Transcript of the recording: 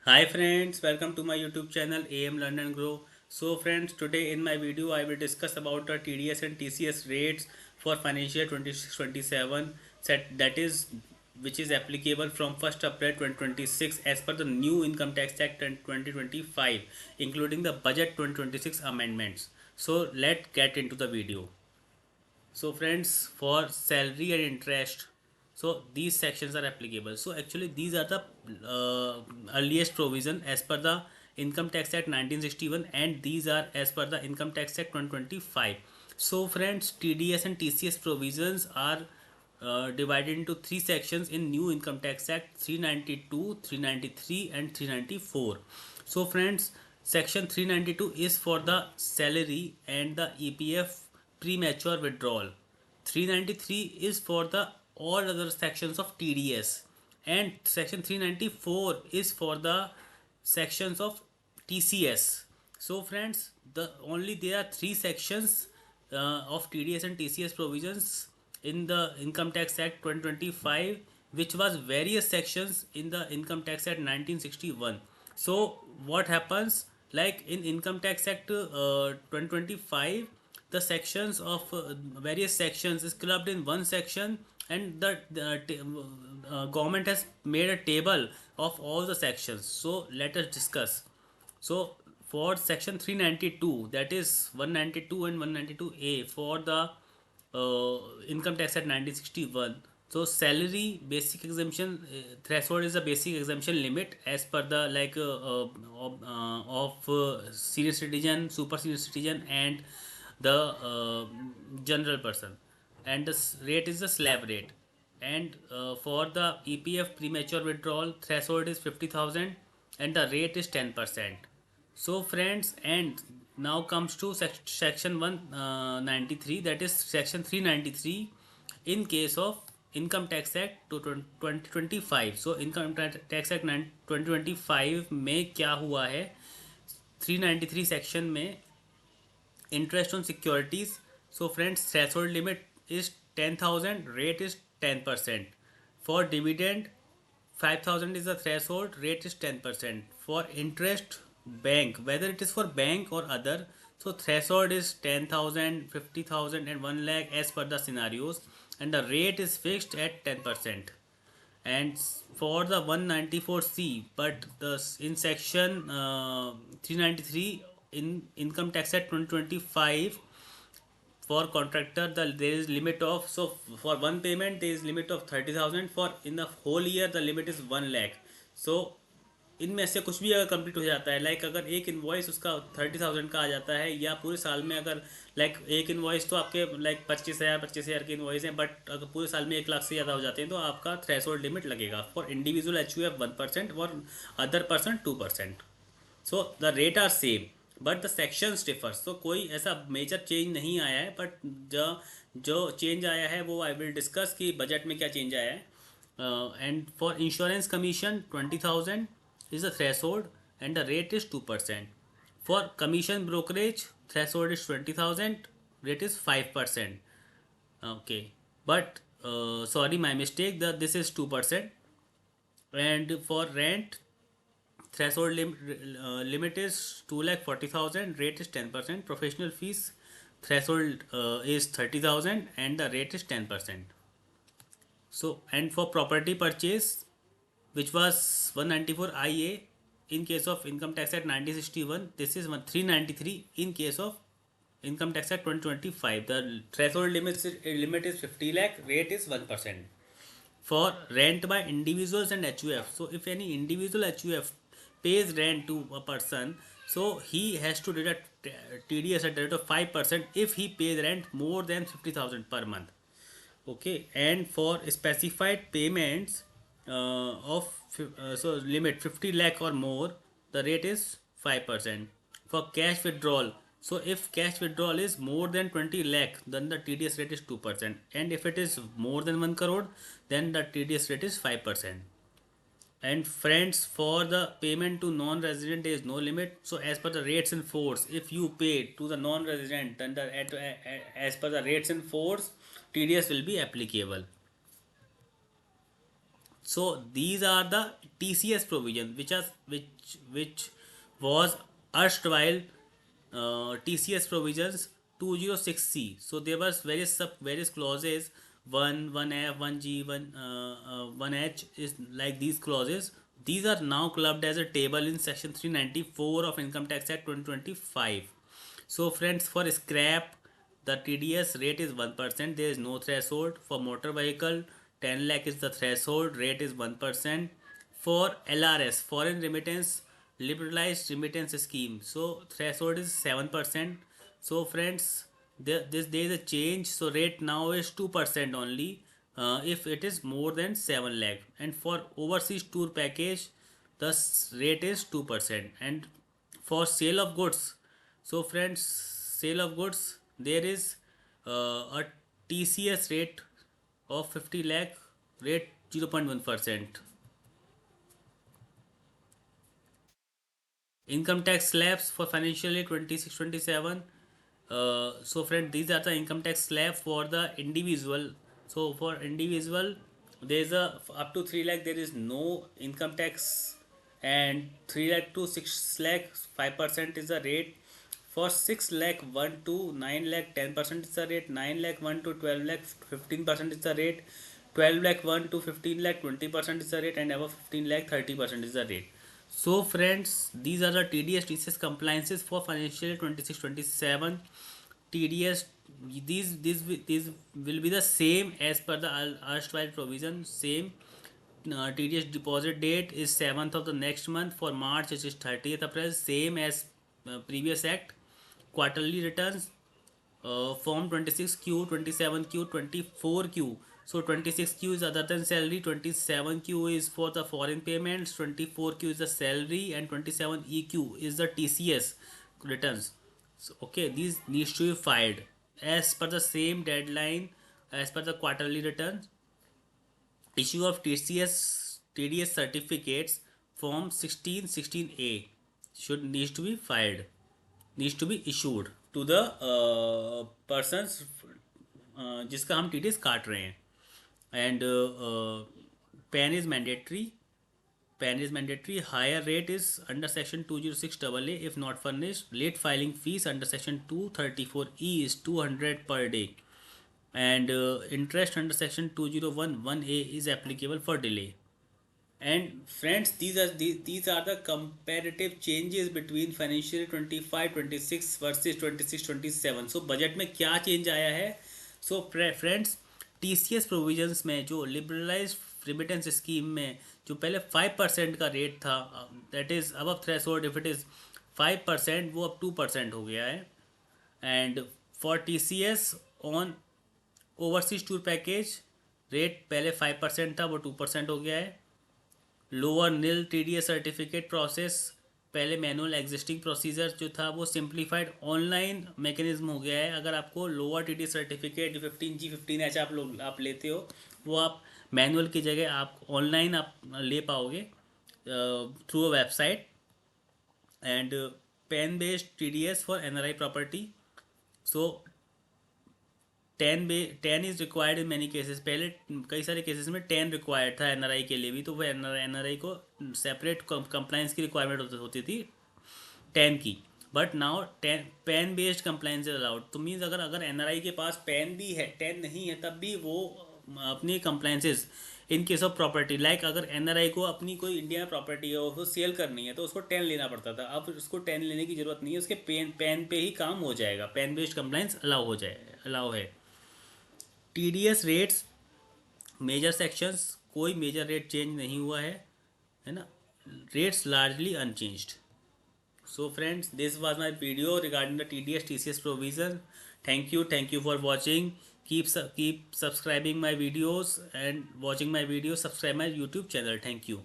Hi friends, welcome to my YouTube channel AM Learn and Grow. So friends, today in my video I will discuss about the TDS and TCS rates for financial year 26-27 set that is which is applicable from 1st April 2026 as per the new Income Tax Act 2025 including the budget 2026 amendments. So let's get into the video. So friends, for salary and interest, so these sections are applicable. So actually these are the earliest provision as per the Income Tax Act 1961 and these are as per the Income Tax Act 2025. So friends, TDS and TCS provisions are divided into three sections in new Income Tax Act 392, 393 and 394. So friends, section 392 is for the salary and the EPF premature withdrawal. 393 is for the all other sections of TDS and section 394 is for the sections of TCS. So friends, there are three sections of TDS and TCS provisions in the Income Tax Act 2025, which was various sections in the Income Tax Act 1961. So what happens, like in Income Tax Act 2025, the sections of various sections is clubbed in one section, and the government has made a table of all the sections. So let us discuss. So for section 392, that is 192 and 192A for the income tax at 1961. So salary basic exemption threshold is a basic exemption limit as per the of senior citizen, super senior citizen, and the general person, and the rate is the slab rate. And for the EPF premature withdrawal threshold is 50,000 and the rate is 10%. So friends, and now comes to section 193, that is section 393 in case of Income Tax Act to 2025. So Income Tax Act 2025 में क्या हुआ है, 393 section में interest on securities. So friends, threshold limit is 10,000, rate is 10%. For dividend, 5,000 is the threshold, rate is 10%. For interest, bank, whether it is for bank or other, so threshold is 10,000, 50,000 and 1 lakh as per the scenarios, and the rate is fixed at 10%. And for the 194C, but the in section 393 in Income Tax Act 2025, for contractor there is limit of, so for one payment there is limit of 30,000, for in the whole year the limit is 1 lakh. So इनमें से कुछ भी अगर complete हो जाता है, like अगर एक इन्वॉइस उसका 30,000 का आ जाता है, या पूरे साल में अगर लाइक एक इन्वॉइस तो आपके लाइक 25,000 की इन्वॉइस हैं, बट अगर पूरे साल में 1 लाख से ज़्यादा हो जाते हैं तो आपका थ्रेशोल्ड लिमिट लगेगा. फॉर इंडिविजुअल HUF 1% और other person 2%. So the rate are same but the sections differ. So कोई ऐसा मेजर चेंज नहीं आया है, बट जो जो चेंज आया है वो आई विल डिस्कस कि बजट में क्या चेंज आया है. And for insurance commission 20,000 is the threshold and the rate is 2%. For commission brokerage, threshold is 20,000, rate is 5%. Okay, but sorry, my mistake, this is 2%. And for rent, threshold limit is 2,40,000, rate is 10%. Professional fees threshold is 30,000 and the rate is 10%. So, and for property purchase, which was 194 IA in case of Income Tax Act 1961, this is 393 in case of Income Tax Act 2025. The threshold limit is 50 lakh, rate is 1%. For rent by individuals and HUF, so if any individual HUF pays rent to a person, so he has to deduct TDS at the rate of 5% if he pays rent more than 50,000 per month. Okay, and for specified payments of so limit 50 lakh or more, the rate is 5%. For cash withdrawal, so if cash withdrawal is more than 20 lakh, then the TDS rate is 2%, and if it is more than 1 crore, then the TDS rate is 5%. And friends, for the payment to non-resident there is no limit. So as per the rates in force, if you pay to the non-resident, then as per the rates in force, TDS will be applicable. So these are the TCS provision which was erstwhile TCS provisions 206C. So there was various clauses, 1F, 1G, 1H is like these clauses. These are now clubbed as a table in section 394 of Income Tax Act 2025. So friends, for scrap, the TDS rate is 1%. There is no threshold. For motor vehicle, 10 lakh is the threshold. Rate is 1%. For LRS, foreign remittance, liberalized remittance scheme. So threshold is 7%. So friends, there is a change. So rate now is 2% only. If it is more than 7 lakh. And for overseas tour package, the rate is 2%. And for sale of goods, so friends, sale of goods, there is a TCS rate of 50 lakh, rate 0.1%. Income tax slabs for financial year 26-27. So friend, these are the income tax slab for the individual. So for individual, there is a up to 3 lakh there is no income tax, and 3 lakh to 6 lakh 5% is the rate. For 6 lakh 1 to 9 lakh 10% is the rate. 9 lakh 1 to 12 lakh 15% is the rate. 12 lakh 1 to 15 lakh 20% is the rate, and above 15 lakh 30% is the rate. So friends, these are the TDS TCS compliances for financial year 26-27. TDS, these will be the same as per the erstwhile provision. Same. TDS deposit date is 7th of the next month. For March it is 30th April. Same as previous act. Quarterly returns, form 26Q, 27Q, 24Q. So 26Q is other than salary, 27Q is for the foreign payments, 24Q is the salary, and 27EQ is the TCS returns. So okay, these needs to be filed as per the same deadline as per the quarterly returns. Issue of TDS certificates, form 1616A should needs to be filed, needs to be issued to the persons जिसका हम TDS काट रहे हैं. And PAN is mandatory. PAN is mandatory. Higher rate is under section 206AA if not furnished. Late filing fees under section 234E is 200 per day, and interest under section 2011A is applicable for delay. And friends, these are the comparative changes between financial year 25-26 versus 26-27. So budget में क्या change आया है? So friends, TCS provisions में जो liberalise remittance scheme में जो पहले 5% का रेट था, that is above threshold if it is 5%, वो अब 2% हो गया है. And for TCS on overseas tour package, rate पहले 5% था, वो 2% हो गया है. लोअर नील TDS सर्टिफिकेट प्रोसेस, पहले मैनुअल एग्जिस्टिंग प्रोसीजर जो था वो सिंप्लीफाइड ऑनलाइन मैकेनिज्म हो गया है. अगर आपको lower TDS certificate 15G 15H आप लेते हो, वो आप मैनुअल की जगह आप ऑनलाइन आप ले पाओगे through a website. And PAN based TDS for NRI property. So 10 is required in many cases. पहले कई सारे केसेस में 10 रिक्वायर्ड था NRI के लिए भी, तो वो NRI को सेपरेट कंप्लाइंस की रिक्वायरमेंट होती थी 10 की. But now 10 based compliance is allowed. तो मीन्स अगर NRI के पास पेन भी है, 10 नहीं है, तब भी वो अपनी compliances in case of property, like अगर NRI को अपनी कोई इंडिया में प्रॉपर्टी है उसको सेल करनी है तो उसको 10 लेना पड़ता था. अब उसको 10 लेने की ज़रूरत नहीं है, उसके पेन पे ही काम हो जाएगा. पेन बेस्ड कंप्लाइंस अलाउ है. TDS रेट्स, मेजर सेक्शंस, कोई मेजर रेट चेंज नहीं हुआ है ना. Rates largely unchanged. So friends, this was my video regarding the TDS TCS provision. Thank you for watching. Keep subscribing my videos and watching my videos. Subscribe my YouTube channel. Thank you.